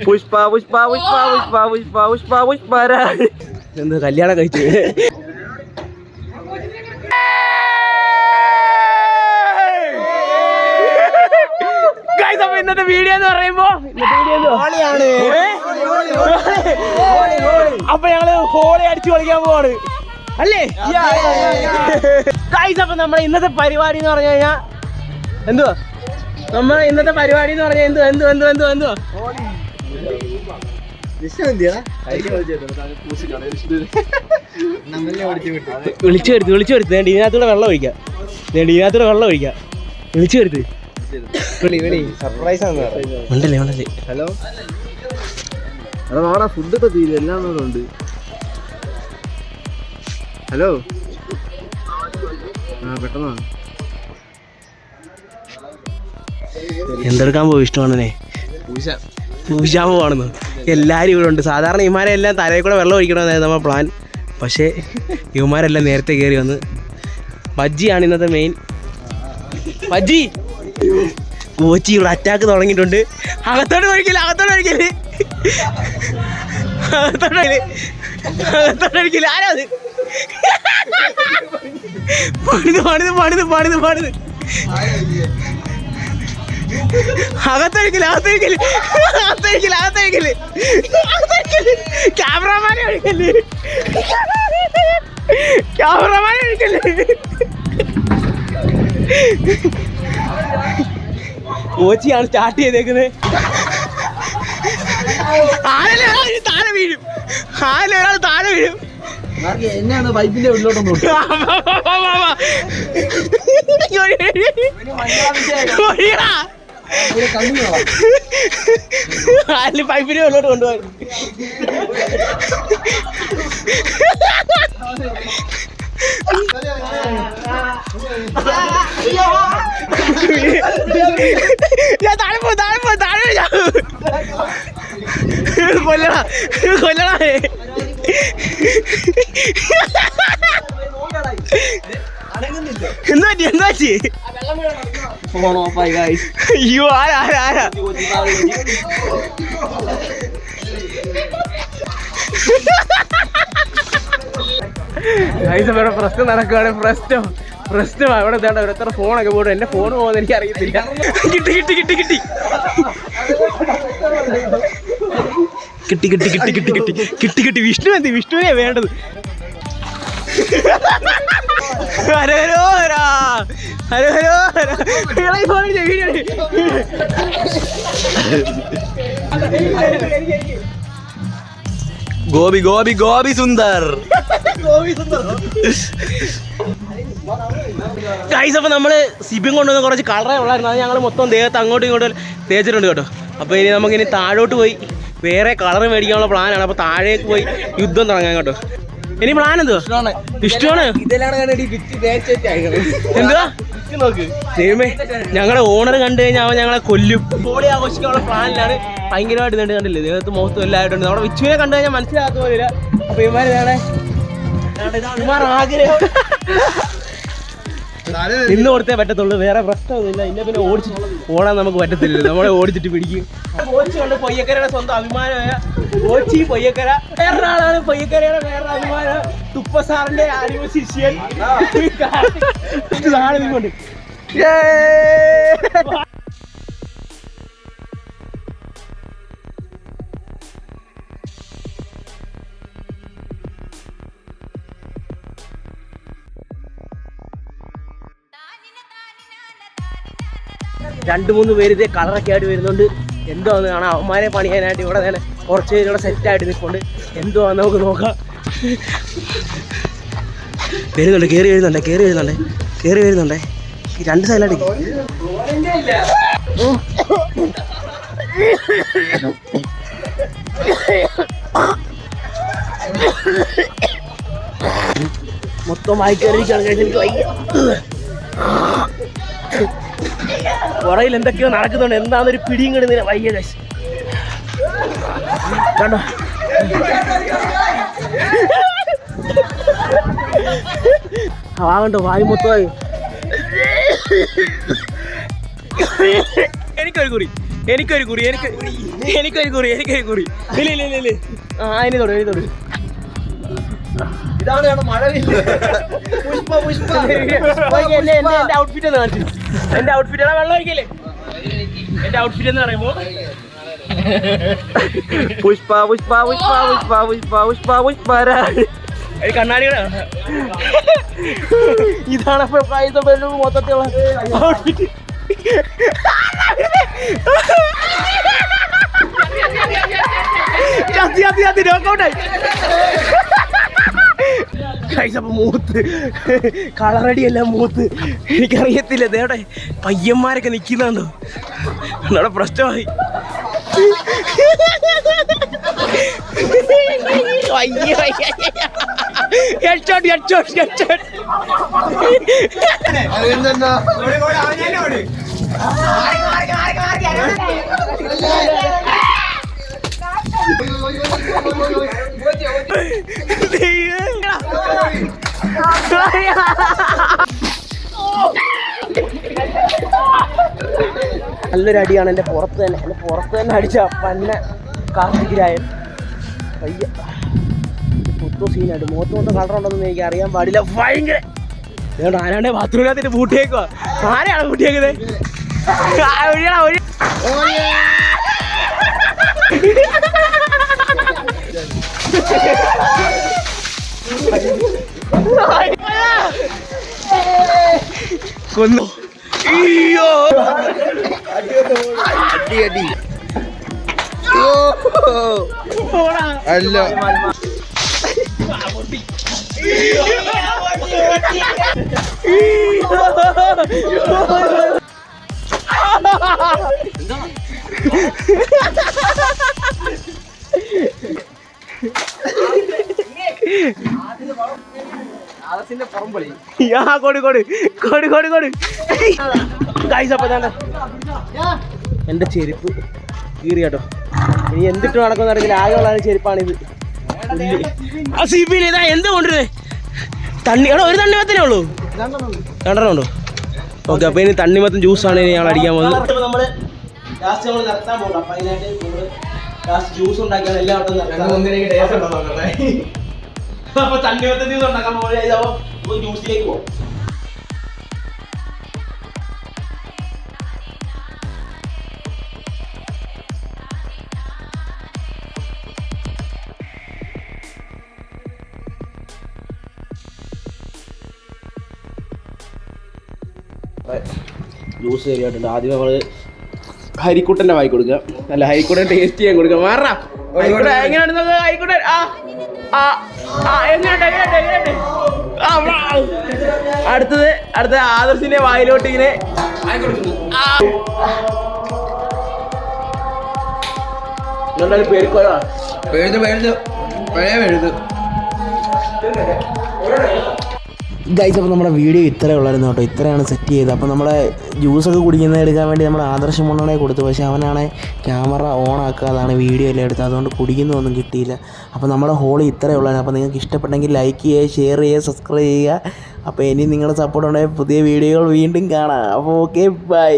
പുഷ്പ പുഷ്പ പുഷ്പ പുഷ്പ പുഷ്പ പുഷ്പ പുഷ്പരാജ്. എന്ത് കല്യാണം കഴിച്ചു. ഇന്നത്തെ വീഡിയോ എന്ന് പറയുമ്പോ അപ്പൊ ഞങ്ങള് ഹോളി അടിച്ചു കളിക്കാൻ പോവാണ് അല്ലേ? അപ്പൊ നമ്മുടെ ഇന്നത്തെ പരിപാടി എന്ന് പറഞ്ഞു കഴിഞ്ഞാ എന്തുവാ? നമ്മളെ ഇന്നത്തെ പരിപാടി എന്ന് പറഞ്ഞാൽ എന്തുവാ? വിളിച്ചു വരുത്ത് ഇതിനകത്തൂടെ വെള്ളം ഒഴിക്കാം. വിളിച്ചു വരുത്ത് സർപ്രൈസ് ആണ്. ഹലോ അവിടെ ഫുഡ് ഒക്കെ തീരും, എല്ലാം ഉണ്ട്. ഹലോ പെട്ടെന്നാണ് എന്തെടുക്കാൻ പോയി ഇഷ്ടമാണേ? പൂശാൻ പോവാണെന്ന്. എല്ലാവരും ഇവിടെ ഉണ്ട്. സാധാരണ ഇവന്മാരെല്ലാം തലയിൽ കൂടെ വെള്ളം ഒഴിക്കണമെന്നായിരുന്നു നമ്മുടെ പ്ലാൻ. പക്ഷേ ഇവന്മാരെല്ലാം നേരത്തെ കയറി വന്ന്. ബജ്ജിയാണ് ഇന്നത്തെ മെയിൻ. ബജ്ജി കോച്ചി ഇവിടെ അറ്റാക്ക് തുടങ്ങിയിട്ടുണ്ട്. അകത്തോട്ട് ഒഴിക്കല് ആരാ അത്? പണിത് അകത്തൊഴിക്കല് ക്യാമറമാനെ ഒഴിക്കല്. കോച്ചിയാണ് സ്റ്റാർട്ട് ചെയ്തേക്കുന്നത്. താഴെ വീഴും. എന്നെയാണ് പൈപ്പിന്റെ ഉള്ളിലോട്ടൊന്നും പൈപ്പിന്റെ ഉള്ളിലോട്ട് കൊണ്ടുപോയി. കൊല്ലണ എന്താ അയ്യോ ആരാ പ്രശ്നം നടക്കുകയാണ്. പ്രശ്നമാണ് ഇവിടെ. തേണ്ട എത്ര ഫോണൊക്കെ പോയിട്ട് എന്റെ ഫോൺ പോകുന്നത് എനിക്ക് അറിയത്തില്ല. കിട്ടി വിഷ്ണുവിനെ വേണ്ടത്. ഗോപി സുന്ദർ. ഗൈസ് അപ്പൊ നമ്മള് സിബിൻ കൊണ്ടുവന്ന കുറച്ച് കളറേ ഉള്ളായിരുന്നു. അത് ഞങ്ങൾ മൊത്തം ദേഹത്ത് അങ്ങോട്ടും ഇങ്ങോട്ടും തേച്ചിട്ടുണ്ട് കേട്ടോ. അപ്പൊ ഇനി നമുക്കിനി താഴോട്ട് പോയി വേറെ കളർ മേടിക്കാനുള്ള പ്ലാനാണ്. അപ്പൊ താഴേക്ക് പോയി യുദ്ധം തുടങ്ങാൻ കേട്ടോ. ഇനി പ്ലാൻ എന്തുവാ? ഇഷ്ടമാണ്. എന്തുവാ ദൈവമേ, ഞങ്ങളുടെ ഓണർ കണ്ടു കഴിഞ്ഞാൽ അവൻ ഞങ്ങളെ കൊല്ലും. ഹോളി ആഘോഷിക്കാനുള്ള പ്ലാനിലാണ്. ഭയങ്കരമായിട്ട് നീണ്ട് കണ്ടില്ലേ ദേഹത്ത് മുഖത്തും എല്ലായിട്ടുണ്ട്. നമ്മുടെ വിച്ചുവിനെ കണ്ടു കഴിഞ്ഞാൽ മനസ്സിലാകാത്ത പോലില്ല. അപ്പൊ ഇവന്മാർ ആഗ്രഹം നിന്ന് കൊടുത്തേ പറ്റത്തുള്ളൂ. വേറെ പ്രശ്നമൊന്നുമില്ല. ഇല്ല പിന്നെ ഓടാൻ നമുക്ക് പറ്റത്തില്ല. നമ്മളെ ഓടിച്ചിട്ട് പിടിക്കും. കോച്ചിയുണ്ട് പൊയ്യക്കരയുടെ സ്വന്തം അഭിമാനമായ കോച്ചി പൊയ്യക്കര. വേറൊരാളാണ് പൊയ്യക്കരയുടെ വേറെ അഭിമാനം തുപ്പ സാറിന്റെ ആരോഗ്യ ശിഷ്യൻ. കൊണ്ട് രണ്ട് മൂന്ന് പേര് ഇതേ കളറൊക്കെ ആയിട്ട് വരുന്നുണ്ട്. എന്തുവാന്ന് കാണാം. അവന്മാരെ പണിയാനായിട്ട് ഇവിടെ തന്നെ കുറച്ച് പേര് ഇവിടെ സെറ്റായിട്ട് നിൽക്കുന്നുണ്ട്. എന്തുവാന്ന് നമുക്ക് നോക്കാം. കയറി വരുന്നുണ്ടേ. രണ്ട് സൈഡിലായിട്ട് മൊത്തമായി കയറിയിരിക്കുകയാണ്. എനിക്ക് വയ്യ. പുറയിൽ എന്തൊക്കെയോ നടക്കുന്നുണ്ട്. എന്താന്നൊരു പിടിയും കിടുന്നില്ല. വയ്യ കശി കണ്ടോ. ആകണ്ടോ വായു മൊത്തമായി. എനിക്കൊരു കുറി എനിക്കൊരു കുറി എനിക്കൊരു കുറി ഇല്ല ആ ഇനി തൊടു ഇതാണ് മഴ എന്റെ ഔട്ട്ഫിറ്റ് എന്ന് കാണിച്ചു. എന്റെ ഔട്ട്ഫിറ്റ് വെള്ളം ഒഴിക്കല്ലേ. എന്റെ ഔട്ട്ഫിറ്റ് എന്ന് പറയുമ്പോ കണ്ണാടികളെ ഇതാണ് മൊത്തത്തിലുള്ള ഔട്ട്ഫിറ്റ്. അപ്പൊ മൂത്ത് കളറടിയെല്ലാം മൂത്ത് എനിക്കറിയത്തില്ല. ദേടെ പയ്യന്മാരൊക്കെ നിൽക്കുന്നുണ്ടോ എന്നോടെ പ്രശ്നമായി. നല്ലൊരു അടിയാണ് എൻ്റെ പുറത്ത് തന്നെ അടിച്ച പന്ന കാർത്തികരായൻ. പയ്യ മൊത്തം സീനായിട്ട് മൊത്തം കളറുണ്ടോന്ന് എനിക്ക് അറിയാൻ പാടില്ല. ഭയങ്കര ആരാണ്ടെ ബാത്റൂമിനകത്തിട്ട് പൂട്ടിയേക്കുവാ. ആരെയാണ് പൂട്ടിയേക്കുന്നത്? കൊന്നു. അയ്യോ അടി അല്ല എന്റെ ചെരുപ്പ് കീറി കേട്ടോ. ഇനി എന്തിട്ട് നടക്കുമെന്ന് അറിയില്ല. ആകെയുള്ള ചെരുപ്പാണിത്. എന്ത് കൊണ്ടുവരുന്നേ? എടാ ഒരു തണ്ണിമത്തനേ ഉള്ളൂ. രണ്ടെണ്ണം ഉണ്ടോ? ഓക്കെ, അപ്പൊ ഇനി തണ്ണിമത്തൻ ജ്യൂസാണ് ഇനി ഞങ്ങൾ അടിക്കാൻ പോകുന്നത്. നമ്മള് ലാസ്റ്റ് നമ്മൾ നിർത്താൻ പോകണം. അപ്പൊ അതിനായിട്ട് നമ്മള് ലാസ്റ്റ് ജ്യൂസ് ഉണ്ടാക്കിയാണ് എല്ലാം അപ്പൊ തണ്ണിമത്തൻ ജ്യൂസ് ഉണ്ടാക്കാൻ പോകുമ്പോൾ ജ്യൂസിലേക്ക് പോകും. ജ്യൂസ് ശരിയായിട്ടുണ്ട്. ആദ്യം നമ്മൾ ഹരിക്കുട്ടൻ്റെ വായി കൊടുക്കുക. അല്ല, ഹരിക്കുട്ടൻ ടേസ്റ്റ് ചെയ്യാൻ കൊടുക്കുക. മാറാ എങ്ങനെയാണ് ഹരിക്കുട്ടൻ? അടുത്തത് ആദർശിന്റെ വായിലോട്ട് ഇങ്ങനെ ഗൈസ്. അപ്പോൾ നമ്മുടെ വീഡിയോ ഇത്രയേ ഉള്ളായിരുന്നു കേട്ടോ. ഇത്രയാണ് സെറ്റ് ചെയ്തത്. അപ്പോൾ നമ്മളെ ജ്യൂസൊക്കെ കുടിക്കുന്നത് എടുക്കാൻ വേണ്ടി നമ്മൾ ആദർശം മുന്നണയെ കൊടുത്തു. പക്ഷേ അവനാണ് ക്യാമറ ഓൺ ആക്കാതാണ് വീഡിയോ എല്ലാം എടുത്തത്. അതുകൊണ്ട് കുടിക്കുന്നതൊന്നും കിട്ടിയില്ല. അപ്പോൾ നമ്മുടെ ഹോളി ഇത്രയേ ഉള്ളായിരുന്നു. അപ്പോൾ നിങ്ങൾക്ക് ഇഷ്ടപ്പെട്ടെങ്കിൽ ലൈക്ക് ചെയ്യുക, ഷെയർ ചെയ്യുക, സബ്സ്ക്രൈബ് ചെയ്യുക. അപ്പോൾ ഇനി നിങ്ങളുടെ സപ്പോർട്ട് ഉണ്ടെങ്കിൽ പുതിയ വീഡിയോകൾ വീണ്ടും കാണാം. അപ്പോൾ ഓക്കെ, ബൈ.